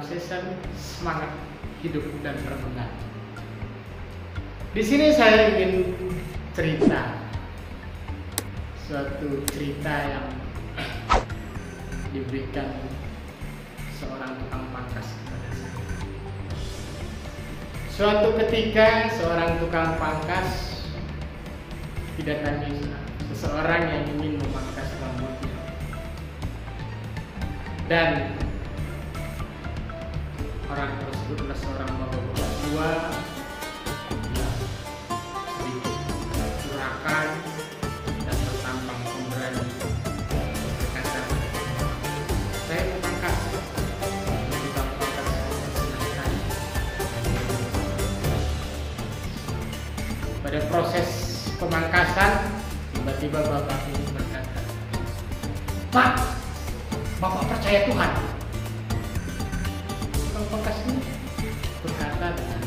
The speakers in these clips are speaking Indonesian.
dalam season semangat hidup dan renungan. Di sini saya ingin cerita suatu cerita yang diberikan seorang tukang pangkas kepada saya. Suatu ketika seorang tukang pangkas didatangi seseorang yang ingin memangkas rambutnya, dan orang tersebut adalah seorang bapak-bapak tua yang sedikit urakan dan tertampang pemberani, berkata, "Saya mau pangkas." Tukang pangkas silahkan. Pada proses pemangkasan, tiba-tiba bapak ini berkata, "Pak, Bapak percaya Tuhan?" Tukang pangkas ini berkata dengan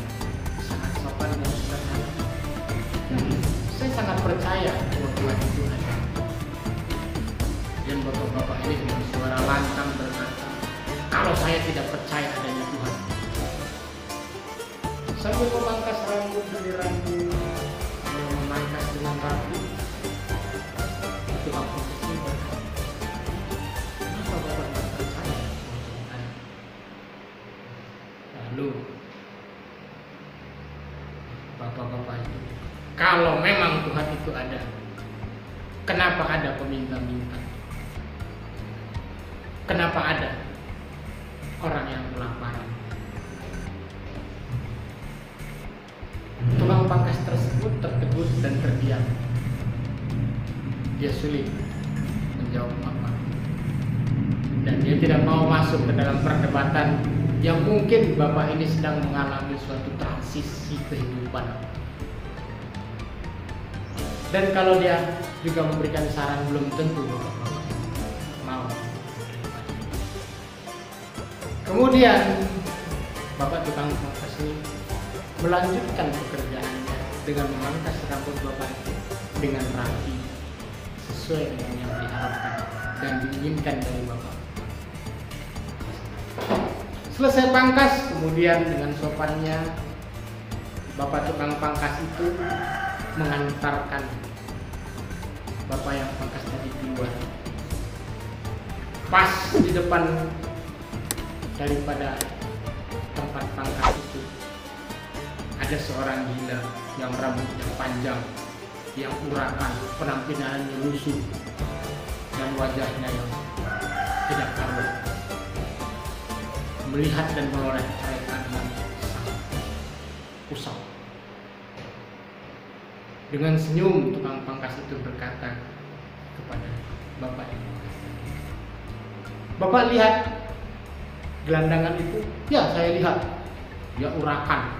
sangat sopan dan sederhana, "Saya sangat percaya bahwa Tuhan itu ada." Dan bapak-bapak ini dengan suara lantang berkata, "Kalau saya tidak percaya adanya Tuhan." Sambil memangkas rambut demi rambut, memangkas dengan rapi, tukang pangkas ini berkata, "Kenapa Bapak tidak percaya bahwa Tuhan ada?" Lalu bapak-bapak itu, "Kalau memang Tuhan itu ada, kenapa ada peminta-minta? Kenapa ada orang yang kelaparan?" Tukang pangkas tersebut tertegun dan terdiam. Dia sulit menjawab apa, dan dia tidak mau masuk ke dalam perdebatan yang mungkin bapak ini sedang mengalami suatu transisi kehidupan. Dan kalau dia juga memberikan saran, belum tentu bapak-bapak mau. Kemudian bapak tukang pangkas ini melanjutkan pekerjaannya dengan memangkas rambut bapak itu dengan rapi, sesuai dengan yang diharapkan dan diinginkan dari bapak. Selesai pangkas, kemudian dengan sopannya bapak tukang pangkas itu mengantarkan bapak yang pangkas tadi keluar. Pas di depan daripada tempat pangkas itu ada seorang gila yang rambutnya panjang, yang urakan, penampilannya lusuh, dan wajahnya yang tidak karuan. Melihat dan menoleh mereka dengan sangat usang. Dengan senyum, tukang pangkas itu berkata kepada bapak ini, "Bapak lihat gelandangan itu?" "Ya, saya lihat. Dia urakan,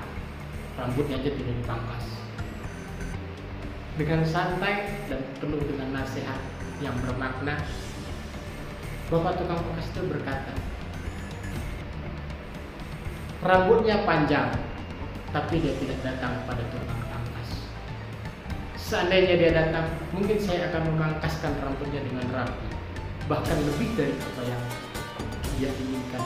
rambutnya aja tidak dipangkas." Dengan santai dan penuh dengan nasihat yang bermakna, bapak tukang pangkas itu berkata, "Rambutnya panjang, tapi dia tidak datang pada tukang pangkas. Seandainya dia datang, mungkin saya akan memangkaskan rambutnya dengan rapi, bahkan lebih dari apa yang dia inginkan."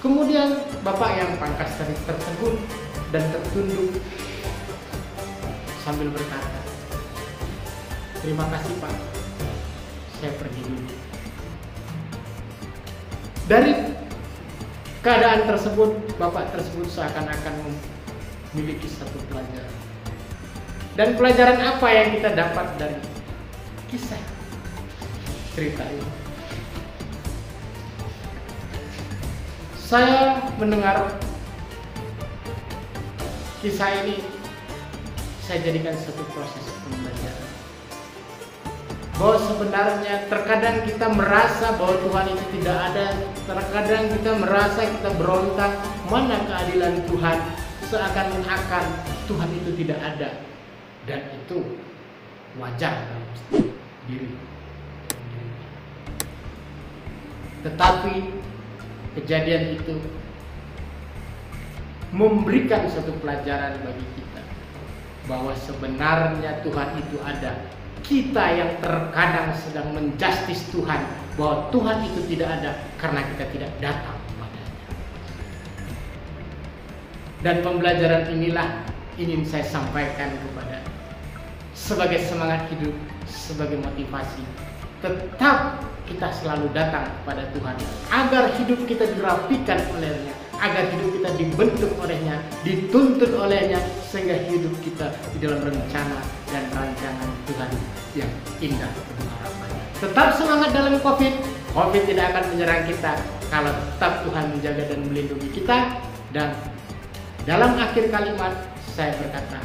Kemudian bapak yang pangkas tadi tertegun dan tertunduk sambil berkata, "Terima kasih Pak, saya pergi dulu." Dari keadaan tersebut, bapak tersebut seakan-akan memiliki satu pelajaran. Dan pelajaran apa yang kita dapat dari kisah cerita ini? Saya mendengar kisah ini, saya jadikan satu proses pembelajaran. Bahwa sebenarnya terkadang kita merasa bahwa Tuhan itu tidak ada, terkadang kita merasa kita berontak, mana keadilan Tuhan, seakan-akan Tuhan itu tidak ada. Dan itu wajar dalam diri. Tetapi kejadian itu memberikan satu pelajaran bagi kita bahwa sebenarnya Tuhan itu ada. Kita yang terkadang sedang menjustis Tuhan bahwa Tuhan itu tidak ada karena kita tidak datang kepadanya. Dan pembelajaran inilah ingin saya sampaikan kepada sebagai semangat hidup, sebagai motivasi. Tetap kita selalu datang kepada Tuhan agar hidup kita dirapikan olehnya, agar hidup kita dibentuk olehnya, dituntun olehnya, sehingga hidup kita di dalam rencana dan rancangan Tuhan yang indah penuh harapan. Tetap semangat dalam COVID. COVID tidak akan menyerang kita kalau tetap Tuhan menjaga dan melindungi kita. Dan dalam akhir kalimat saya berkata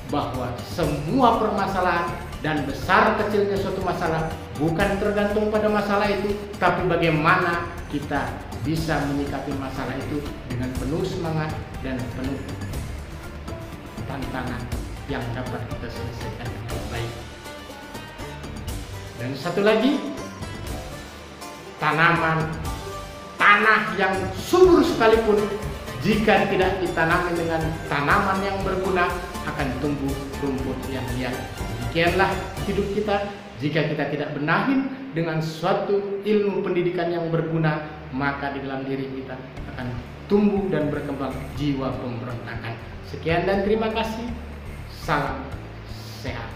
bahwa semua permasalahan dan besar kecilnya suatu masalah bukan tergantung pada masalah itu, tapi bagaimana kita bisa menyikapi masalah itu dengan penuh semangat dan penuh tantangan yang dapat kita selesaikan dengan baik. Dan satu lagi, tanah yang subur sekalipun jika tidak ditanami dengan tanaman yang berguna akan tumbuh rumput yang liar. Demikianlah hidup kita. Jika kita tidak benahin dengan suatu ilmu pendidikan yang berguna, maka di dalam diri kita akan tumbuh dan berkembang jiwa pemberontakan. Sekian dan terima kasih. Salam sehat.